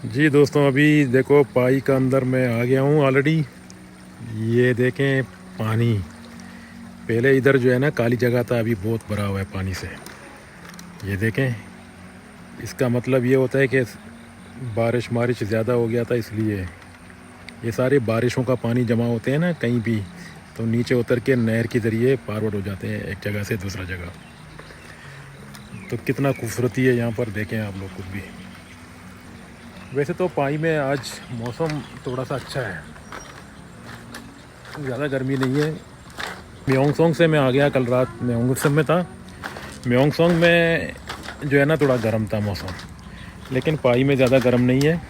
जी दोस्तों, अभी देखो पाई का अंदर मैं आ गया हूँ ऑलरेडी। ये देखें पानी, पहले इधर जो है ना काली जगह था, अभी बहुत भरा हुआ है पानी से। ये देखें, इसका मतलब ये होता है कि बारिश ज़्यादा हो गया था, इसलिए ये सारे बारिशों का पानी जमा होते हैं ना कहीं भी, तो नीचे उतर के नहर के ज़रिए पारवर्ड हो जाते हैं एक जगह से दूसरा जगह। तो कितना खूबसूरती है यहाँ पर, देखें आप लोग खुद भी। वैसे तो पाई में आज मौसम थोड़ा सा अच्छा है, ज़्यादा गर्मी नहीं है। म्योंगसोंग से मैं आ गया, कल रात म्योंगसोंग में था। म्योंगसोंग में जो है ना थोड़ा गर्म था मौसम, लेकिन पाई में ज़्यादा गर्म नहीं है।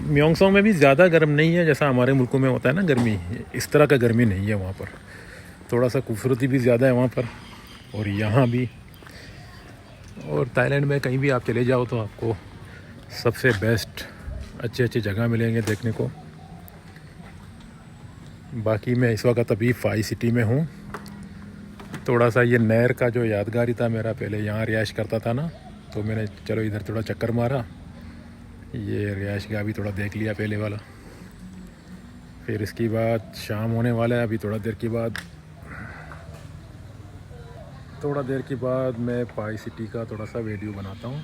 म्योंगसोंग में भी ज़्यादा गर्म नहीं है, जैसा हमारे मुल्कों में होता है ना गर्मी, इस तरह का गर्मी नहीं है वहाँ पर। थोड़ा सा खूबसूरती भी ज़्यादा है वहाँ पर और यहाँ भी। और थाईलैंड में कहीं भी आप चले जाओ तो आपको सबसे बेस्ट अच्छे अच्छे जगह मिलेंगे देखने को। बाकी मैं इस वक्त अभी फाई सिटी में हूँ। थोड़ा सा ये नहर का जो यादगारी था मेरा, पहले यहाँ रिहाइश करता था ना, तो मैंने चलो इधर थोड़ा चक्कर मारा। ये रिहाइश का भी थोड़ा देख लिया पहले वाला। फिर इसके बाद शाम होने वाला है, अभी थोड़ा देर के बाद मैं पाई सिटी का थोड़ा सा वीडियो बनाता हूँ।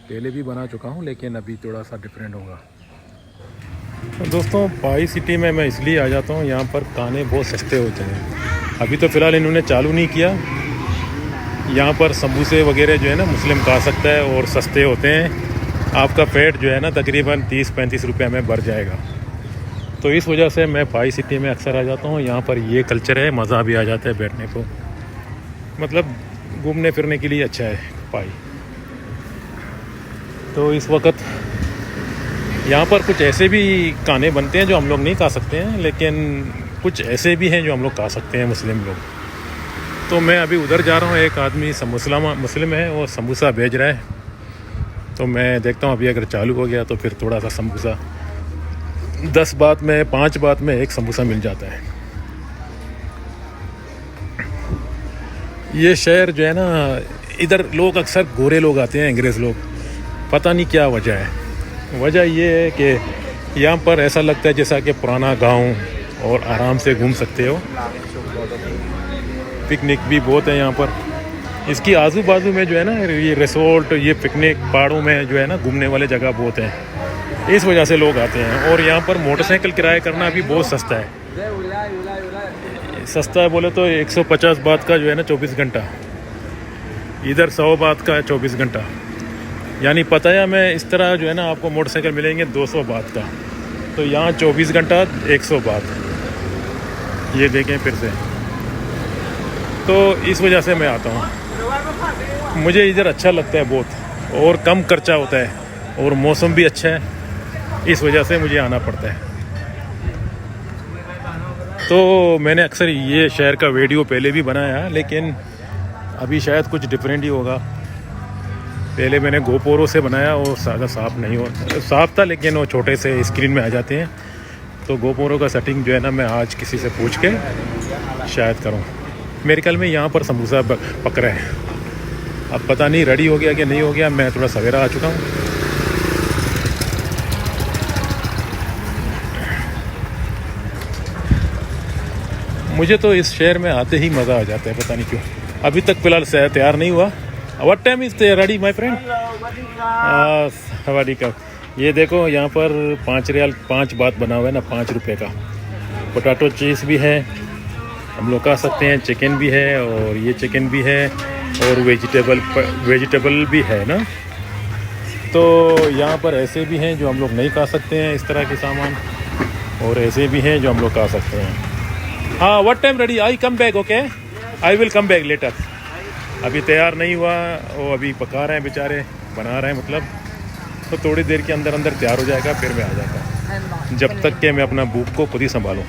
पहले भी बना चुका हूँ, लेकिन अभी थोड़ा सा डिफरेंट होगा। तो दोस्तों, पाई सिटी में मैं इसलिए आ जाता हूँ, यहाँ पर खाने बहुत सस्ते होते हैं। अभी तो फ़िलहाल इन्होंने चालू नहीं किया। यहाँ पर समोसे वगैरह जो है ना मुस्लिम खा सकता है और सस्ते होते हैं। आपका पेट जो है ना तकरीबन 30-35 रुपये में भर जाएगा। तो इस वजह से मैं पाई सिटी में अक्सर आ जाता हूँ। यहाँ पर ये कल्चर है, मज़ा भी आ जाता है बैठने को, मतलब घूमने फिरने के लिए अच्छा है पाई। तो इस वक्त यहाँ पर कुछ ऐसे भी खाने बनते हैं जो हम लोग नहीं खा सकते हैं, लेकिन कुछ ऐसे भी हैं जो हम लोग खा सकते हैं मुस्लिम लोग। तो मैं अभी उधर जा रहा हूँ, एक आदमी मुस्लिम है, वो समोसा भेज रहा है। तो मैं देखता हूँ अभी अगर चालू हो गया तो फिर थोड़ा सा समोसा 10 बात में 5 बात में एक समोसा मिल जाता है। ये शहर जो है ना, इधर लोग अक्सर गोरे लोग आते हैं, अंग्रेज़ लोग, पता नहीं क्या वजह है। वजह ये है कि यहाँ पर ऐसा लगता है जैसा कि पुराना गांव और आराम से घूम सकते हो। पिकनिक भी बहुत है यहाँ पर। इसकी आजू बाजू में जो है ना ये रिसोर्ट, ये पिकनिक पहाड़ों में जो है ना घूमने वाले जगह बहुत हैं, इस वजह से लोग आते हैं। और यहाँ पर मोटरसाइकिल किराया करना भी बहुत सस्ता है। सस्ता है बोले तो 150 बात का जो है ना 24 घंटा, इधर 100 बात का 24 घंटा। यानी पता है मैं इस तरह जो है ना आपको मोटरसाइकिल मिलेंगे 200 बात का, तो यहाँ 24 घंटा 100 बात। ये देखें फिर से। तो इस वजह से मैं आता हूँ, मुझे इधर अच्छा लगता है बहुत, और कम खर्चा होता है और मौसम भी अच्छा है, इस वजह से मुझे आना पड़ता है। तो मैंने अक्सर ये शहर का वीडियो पहले भी बनाया, लेकिन अभी शायद कुछ डिफरेंट ही होगा। पहले मैंने गोप्रो से बनाया, वो ज़्यादा साफ था, लेकिन वो छोटे से स्क्रीन में आ जाते हैं। तो गोप्रो का सेटिंग जो है ना मैं आज किसी से पूछ के शायद करूँ। मेरे ख्याल में यहाँ पर समोसा पक रहे हैं, अब पता नहीं रेडी हो गया कि नहीं हो गया, मैं थोड़ा सवेरा आ चुका हूँ। मुझे तो इस शहर में आते ही मज़ा आ जाता है, पता नहीं क्यों। अभी तक फ़िलहाल तैयार नहीं हुआ। What time is ready my friend? हवाडी का ये देखो, यहाँ पर 5 रियाल 5 बात बना हुआ है ना, 5 रुपये का। पोटैटो चीज़ भी है, हम लोग खा सकते हैं, चिकन भी है, और ये चिकन भी है, और वेजिटेबल भी है ना। तो यहाँ पर ऐसे भी हैं जो हम लोग नहीं खा सकते हैं इस तरह के सामान, और ऐसे भी हैं जो हम लोग खा सकते हैं। हाँ, what time ready? I come back, okay, I will come back later. अभी तैयार नहीं हुआ, वो अभी पका रहे हैं बेचारे, बना रहे हैं मतलब। तो थोड़ी देर के अंदर अंदर तैयार हो जाएगा, फिर मैं आ जाऊँगा, जब तक कि मैं अपना भूख को खुद ही संभालूँ।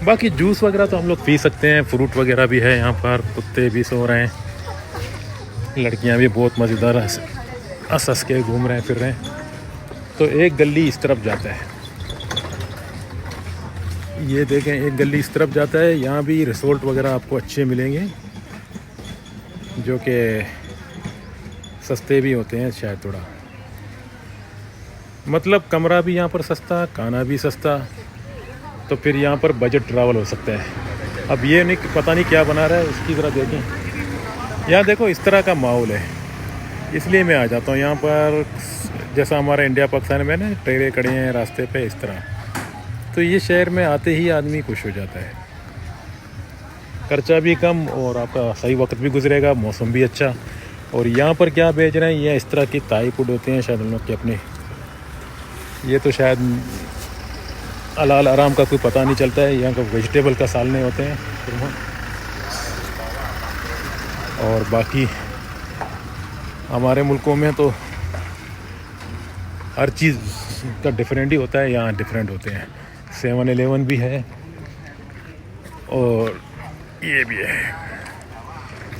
बाकी जूस वगैरह तो हम लोग पी सकते हैं, फ्रूट वगैरह भी है यहाँ पर। कुत्ते भी सो रहे हैं, लड़कियाँ भी बहुत मज़ेदार हंस के घूम रहे हैं, फिर रहे हैं। तो एक गली इस तरफ जाता है, ये देखें, एक गली इस तरफ जाता है। यहाँ भी रिसोर्ट वगैरह आपको अच्छे मिलेंगे, जो कि सस्ते भी होते हैं शायद थोड़ा, मतलब कमरा भी यहाँ पर सस्ता, खाना भी सस्ता, तो फिर यहाँ पर बजट ट्रैवल हो सकता है। अब ये नहीं पता नहीं क्या बना रहा है, उसकी तरह देखें। यहाँ देखो इस तरह का माहौल है, इसलिए मैं आ जाता हूँ यहाँ पर। जैसा हमारा इंडिया पाकिस्तान में ना ट्रेनें खड़ी हैं रास्ते पे, इस तरह, तो ये शहर में आते ही आदमी खुश हो जाता है। खर्चा भी कम और आपका सही वक्त भी गुजरेगा, मौसम भी अच्छा। और यहाँ पर क्या बेच रहे हैं, ये इस तरह की ताई फूड होते हैं शायद उन लोग के अपने। ये तो शायद हलाल आराम का कोई पता नहीं चलता है। यहाँ का वेजिटेबल का सालने होते हैं। और बाकी हमारे मुल्कों में तो हर चीज़ का डिफरेंट ही होता है, यहाँ डिफरेंट होते हैं। 7-Eleven भी है और ये भी है।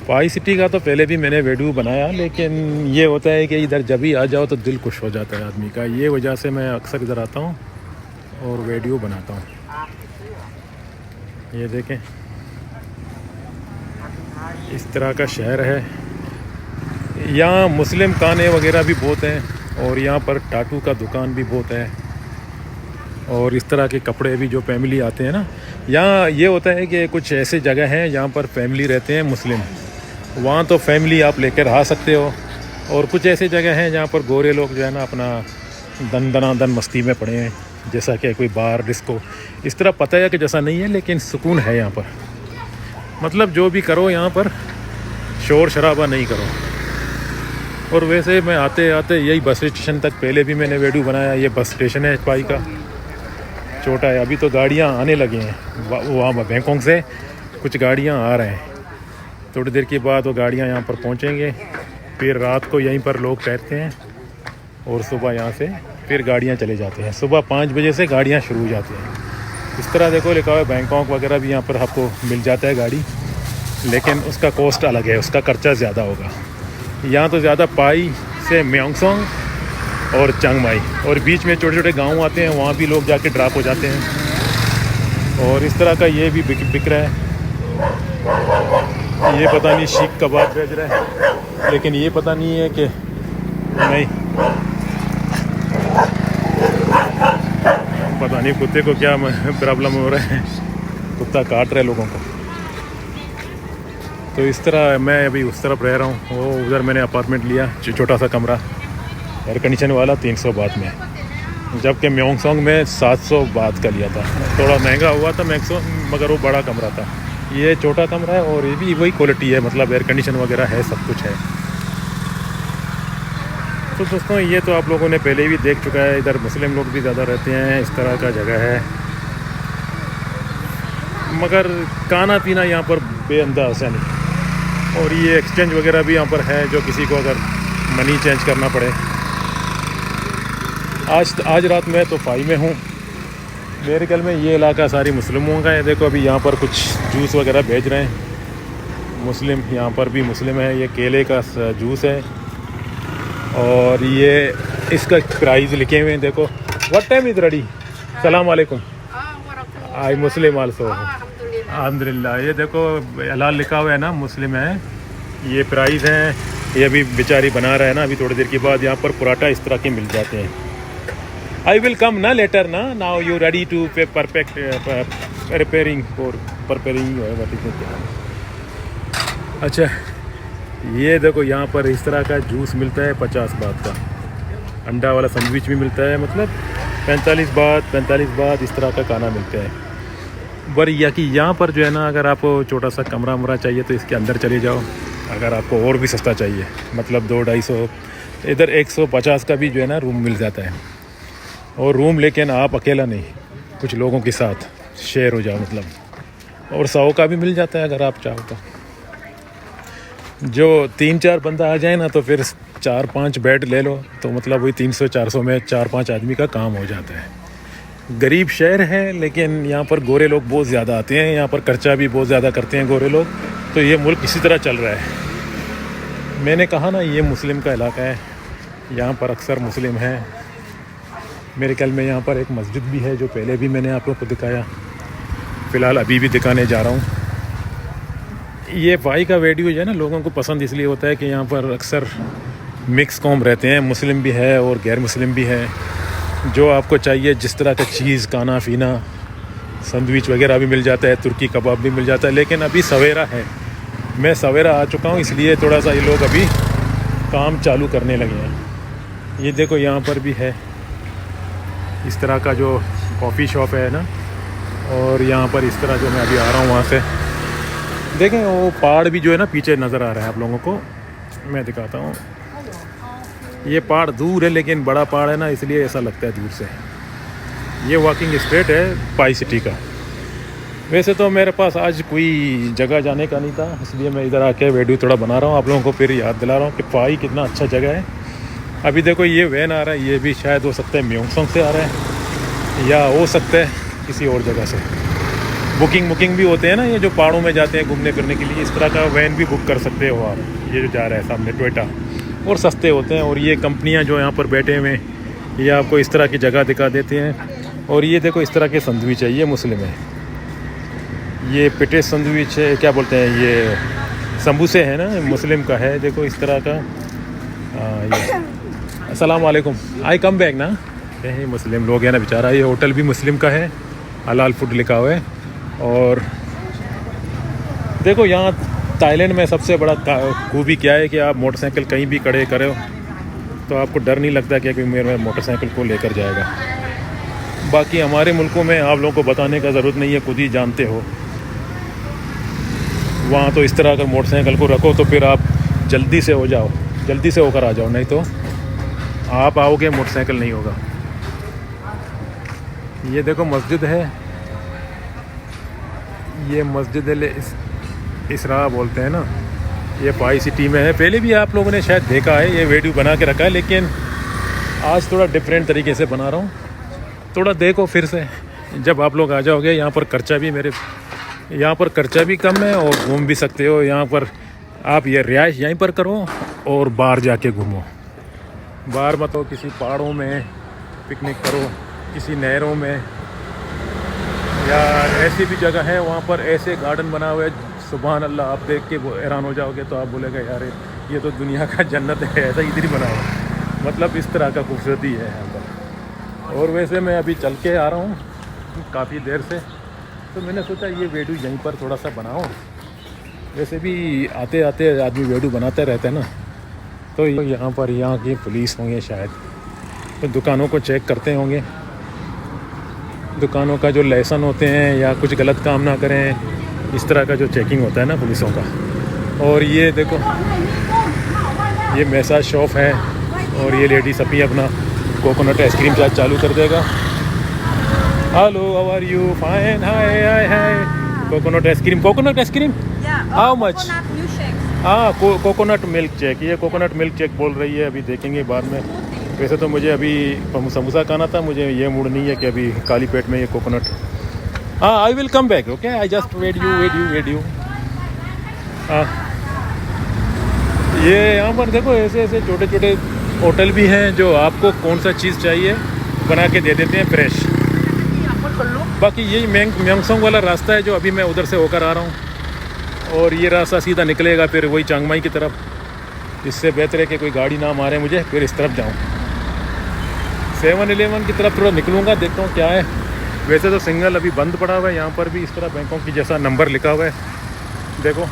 पाई सिटी का तो पहले भी मैंने वीडियो बनाया, लेकिन ये होता है कि इधर जब भी आ जाओ तो दिल खुश हो जाता है आदमी का। ये वजह से मैं अक्सर इधर आता हूँ और वीडियो बनाता हूँ। ये देखें, इस तरह का शहर है। यहाँ मुस्लिम खाने वगैरह भी बहुत हैं और यहाँ पर टाटू का दुकान भी बहुत है। और इस तरह के कपड़े भी, जो फैमिली आते हैं ना, यहाँ ये होता है कि कुछ ऐसे जगह हैं जहाँ पर फैमिली रहते हैं मुस्लिम, वहाँ तो फैमिली आप लेकर आ सकते हो। और कुछ ऐसे जगह हैं जहाँ पर गोरे लोग जो है ना अपना दन मस्ती में पड़े हैं, जैसा कि कोई बार डिस्को इस तरह। पता है कि जैसा नहीं है, लेकिन सुकून है यहाँ पर। मतलब जो भी करो यहाँ पर शोर शराबा नहीं करो। और वैसे मैं आते आते यही बस स्टेशन तक, पहले भी मैंने वीडियो बनाया, ये बस स्टेशन है पाई का, छोटा है। अभी तो गाड़ियाँ आने लगे हैं वहाँ बैंकॉक से, कुछ गाड़ियाँ आ रहे हैं। थोड़ी देर के बाद वो गाड़ियाँ यहाँ पर पहुँचेंगे, फिर रात को यहीं पर लोग ठहरते हैं और सुबह यहाँ से फिर गाड़ियाँ चले जाते हैं। सुबह 5 बजे से गाड़ियाँ शुरू हो जाती हैं। इस तरह देखो लिखा हुआ है बैंकॉक वगैरह भी, यहाँ पर आपको मिल जाता है गाड़ी, लेकिन उसका कॉस्ट अलग है, उसका खर्चा ज़्यादा होगा। यहाँ तो ज़्यादा पाई से म्योंगसोंग और चिंग माई, और बीच में छोटे छोटे गांव आते हैं, वहाँ भी लोग जाके ड्रॉप हो जाते हैं। और इस तरह का ये भी बिक रहा है। ये पता नहीं शीख कबाब बेच रहा है, लेकिन ये पता नहीं है कि नहीं, पता नहीं कुत्ते को क्या प्रॉब्लम हो रहा है, कुत्ता काट रहे लोगों को। तो इस तरह मैं अभी उस तरफ रह रहा हूँ। वो उधर मैंने अपार्टमेंट लिया, छोटा सा कमरा, एयर कंडीशन वाला, 300 बात में, जबकि म्योंगसोंग में 700 बात का लिया था। थोड़ा महंगा हुआ था मगर वो बड़ा कमरा था। ये छोटा कमरा है और ये भी वही क्वालिटी है, मतलब एयर कंडीशन वगैरह है, सब कुछ है। तो दोस्तों ये तो आप लोगों ने पहले भी देख चुका है। इधर मुस्लिम लोग भी ज़्यादा रहते हैं, इस तरह का जगह है। मगर खाना पीना यहाँ पर बेअंदाज़ है नहीं। और ये एक्सचेंज वगैरह भी यहाँ पर है, जो किसी को अगर मनी चेंज करना पड़े। आज रात में तो फाई में हूँ। मेरे ख्याल में ये इलाका सारी मुस्लिमों का है। देखो अभी यहाँ पर कुछ जूस वगैरह भेज रहे हैं मुस्लिम, यहाँ पर भी मुस्लिम है। ये केले का जूस है और ये इसका प्राइस लिखे हुए हैं, देखो। What time is ready? सलाम वालेकुम। आई मुस्लिम आल्सो, अल्हम्दुलिल्लाह। ये देखो हलाल लिखा हुआ है ना, मुस्लिम है। ये प्राइस है। ये अभी बेचारी बना रहा है ना, अभी थोड़ी देर के बाद यहाँ पर पराठा इस तरह के मिल जाते हैं। आई विल कम ना लेटर ना, now you ready to perfect preparing for preparing. अच्छा ये देखो यहाँ पर इस तरह का जूस मिलता है 50 बात का। अंडा वाला सैंडविच भी मिलता है, मतलब 45 बात इस तरह का खाना मिलता है। पर यहाँ पर जो है ना, अगर आपको छोटा सा कमरा वमरा चाहिए तो इसके अंदर चले जाओ। अगर आपको और भी सस्ता चाहिए, मतलब 200-250, इधर 150 का भी जो है ना रूम मिल जाता है। और रूम लेकिन आप अकेला नहीं, कुछ लोगों के साथ शेयर हो जाओ मतलब। और 100 का भी मिल जाता है अगर आप चाहो तो। जो 3-4 बंदा आ जाए ना, तो फिर 4-5 बेड ले लो, तो मतलब वही 300-400 में 4-5 आदमी का काम हो जाता है। गरीब शहर है, लेकिन यहाँ पर गोरे लोग बहुत ज़्यादा आते हैं। यहाँ पर खर्चा भी बहुत ज़्यादा करते हैं गोरे लोग। तो ये मुल्क इसी तरह चल रहा है। मैंने कहा ना, ये मुस्लिम का इलाका है, यहाँ पर अक्सर मुस्लिम हैं। मेरे ख्याल में यहाँ पर एक मस्जिद भी है, जो पहले भी मैंने आप लोगों को दिखाया। फ़िलहाल अभी भी दिखाने जा रहा हूँ। ये भाई का वीडियो जो है ना, लोगों को पसंद इसलिए होता है कि यहाँ पर अक्सर मिक्स कौम रहते हैं, मुस्लिम भी है और गैर मुस्लिम भी है। जो आपको चाहिए जिस तरह का चीज़, खाना पीना, सैंडविच वगैरह भी मिल जाता है, तुर्की कबाब भी मिल जाता है। लेकिन अभी सवेरा है, मैं सवेरा आ चुका हूँ, इसलिए थोड़ा सा ये लोग अभी काम चालू करने लगे हैं। ये देखो यहाँ पर भी है इस तरह का जो कॉफ़ी शॉप है ना, और यहाँ पर इस तरह जो मैं अभी आ रहा हूँ वहाँ से देखें, वो पहाड़ भी जो है ना पीछे नज़र आ रहा है आप लोगों को, मैं दिखाता हूँ। ये पहाड़ दूर है लेकिन बड़ा पहाड़ है ना, इसलिए ऐसा लगता है दूर से। ये वॉकिंग स्ट्रेट है पाई सिटी का। वैसे तो मेरे पास आज कोई जगह जाने का नहीं था, इसलिए मैं इधर आके वीडियो थोड़ा बना रहा हूँ, आप लोगों को फिर याद दिला रहा हूँ कि पाई कितना अच्छा जगह है। अभी देखो ये वैन आ रहा है, ये भी शायद हो सकता है म्योंगसोंग से आ रहा है या हो सकता है किसी और जगह से। बुकिंग भी होते हैं ना, ये जो पहाड़ों में जाते हैं घूमने फिरने के लिए, इस तरह का वैन भी बुक कर सकते हो आप। ये जो जा रहा है सामने टोयोटा, और सस्ते होते हैं। और ये कंपनियां जो यहाँ पर बैठे हुए हैं ये आपको इस तरह की जगह दिखा देते हैं। और ये देखो इस तरह के सैंडविच है, ये मुस्लिम है, ये पिटे सैंडविच है, क्या बोलते हैं, ये समोसे हैं ना, मुस्लिम का है। देखो इस तरह का। ये अस्सलाम वालेकुम, आई कम बैक ना। ये मुस्लिम लोग हैं ना बेचारा। ये होटल भी मुस्लिम का है, हलाल फूड लिखा हुआ है। और देखो यहाँ थाईलैंड में सबसे बड़ा खूबी क्या है कि आप मोटरसाइकिल कहीं भी खड़े करो तो आपको डर नहीं लगता कि कोई मेरे मोटरसाइकिल को लेकर जाएगा। बाकी हमारे मुल्कों में आप लोगों को बताने का ज़रूरत नहीं है, खुद ही जानते हो। वहाँ तो इस तरह अगर मोटरसाइकिल को रखो तो फिर आप जल्दी से होकर आ जाओ, नहीं तो आप आओगे मोटरसाइकिल नहीं होगा। ये देखो मस्जिद है, ये मस्जिद इसरा बोलते हैं ना, ये पाई सिटी में है। पहले भी आप लोगों ने शायद देखा है, ये वीडियो बना के रखा है, लेकिन आज थोड़ा डिफरेंट तरीके से बना रहा हूँ। थोड़ा देखो फिर से, जब आप लोग आ जाओगे। यहाँ पर खर्चा भी कम है और घूम भी सकते हो। यहाँ पर आप ये रिहाइश यहीं पर करो और बाहर जाके घूमो। बाहर मत हो, किसी पहाड़ों में पिकनिक करो, किसी नहरों में, या ऐसी भी जगह है वहाँ पर ऐसे गार्डन बना हुआ है, सुभान अल्लाह, आप देख के हैरान हो जाओगे। तो आप बोलेगा यार ये तो दुनिया का जन्नत है, ऐसा इधर ही बना हुआ। मतलब इस तरह का खूबसूरती है यहाँ पर। और वैसे मैं अभी चल के आ रहा हूँ काफ़ी देर से, तो मैंने सोचा ये वीडियो यहीं पर थोड़ा सा बनाओ। वैसे भी आते आते आदमी वीडियो बनाते रहता है ना, तो यहाँ की पुलिस होंगे शायद, तो दुकानों को चेक करते होंगे, दुकानों का जो लाइसेंस होते हैं या कुछ गलत काम ना करें, इस तरह का जो चेकिंग होता है ना पुलिसों का। और ये देखो ये मैसाज शॉप है, और ये लेडीज अभी अपना कोकोनट आइसक्रीम शायद चालू कर देगा। Hello, how are you? Fine, hi hi hi. Coconut ice cream how much? हाँ, कोकोनट मिल्क शेक, ये कोकोनट मिल्क शेक बोल रही है, अभी देखेंगे बाद में। वैसे तो मुझे अभी समोसा खाना था, मुझे ये मूड नहीं है कि अभी खाली पेट में ये कोकोनट। हाँ, I will come back, okay, I just wait you. हाँ, ये यहाँ पर देखो ऐसे छोटे छोटे होटल भी हैं जो आपको कौन सा चीज़ चाहिए बना के दे देते हैं फ्रेश। बाकी यही म्योंगसोंग वाला रास्ता है जो अभी मैं उधर से होकर आ रहा हूँ, और ये रास्ता सीधा निकलेगा फिर वही चांगमाई की तरफ। इससे बेहतर है कि कोई गाड़ी ना मारे मुझे, फिर इस तरफ जाऊँ। 7-Eleven की तरफ थोड़ा निकलूँगा, देखता हूँ क्या है। वैसे तो सिग्नल अभी बंद पड़ा हुआ है, यहाँ पर भी इस तरह बैंकों की जैसा नंबर लिखा हुआ है। देखो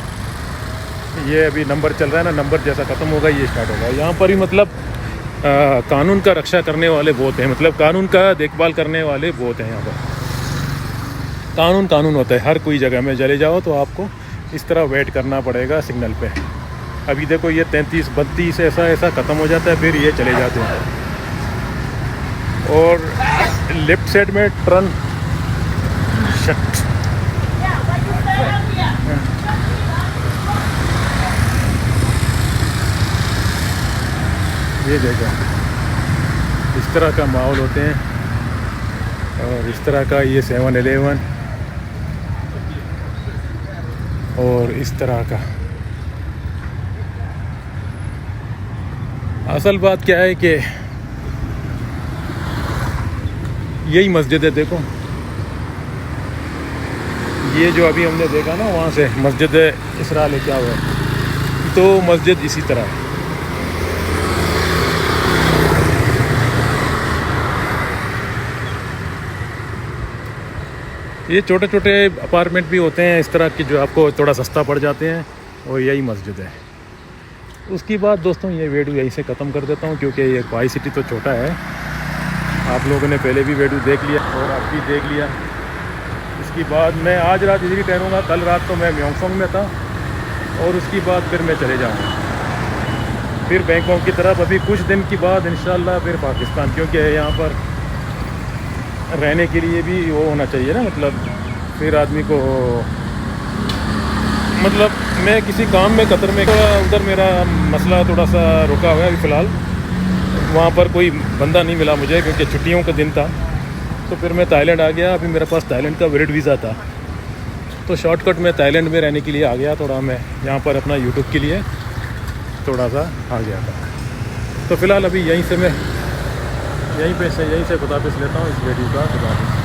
ये अभी नंबर चल रहा है ना, नंबर जैसा ख़त्म होगा ये स्टार्ट होगा। यहाँ पर भी मतलब कानून का रक्षा करने वाले बहुत हैं, मतलब कानून का देखभाल करने वाले बहुत हैं। यहाँ पर कानून होता है, हर कोई जगह में चले जाओ तो आपको इस तरह वेट करना पड़ेगा सिग्नल पे। अभी देखो ये 33-32 ऐसा ख़त्म हो जाता है, फिर ये चले जाते हैं। और लेफ्ट साइड में टर्न ये देखो इस तरह का माहौल होते हैं, और इस तरह का ये 7-Eleven, और इस तरह का। असल बात क्या है कि यही मस्जिद है। देखो ये जो अभी हमने देखा ना वहाँ से मस्जिद इसरा लेके हुआ है, तो मस्जिद इसी तरह है। ये छोटे छोटे अपार्टमेंट भी होते हैं इस तरह की जो आपको थोड़ा सस्ता पड़ जाते हैं, और यही मस्जिद है। उसकी बाद दोस्तों ये वीडियो यहीं से ख़त्म कर देता हूँ, क्योंकि ये वाई सिटी तो छोटा है। आप लोगों ने पहले भी वीडियो देख लिया और आप भी देख लिया। इसकी बाद मैं आज रात इधर ही ठहरूँगा। कल रात तो मैं म्योंगफोंग में था, और उसकी बाद फिर मैं चले जाऊँगा फिर बैंकॉक की तरफ। अभी कुछ दिन की बाद इंशाल्लाह फिर पाकिस्तान, क्योंकि यहाँ पर रहने के लिए भी वो होना चाहिए ना, मतलब फिर आदमी को, मतलब मैं किसी काम में कतर में, उधर मेरा मसला थोड़ा सा रुका हुआ है अभी फ़िलहाल। वहाँ पर कोई बंदा नहीं मिला मुझे, क्योंकि छुट्टियों का दिन था। तो फिर मैं ताइलैंड आ गया। अभी मेरे पास ताइलैंड का विजिट वीज़ा था, तो शॉर्टकट में ताइलैंड में रहने के लिए आ गया। थोड़ा मैं यहाँ पर अपना यूट्यूब के लिए थोड़ा सा आ गया था। तो फ़िलहाल अभी यहीं से खुदाफिश लेता हूँ इस वीडियो का। खुदाफिश।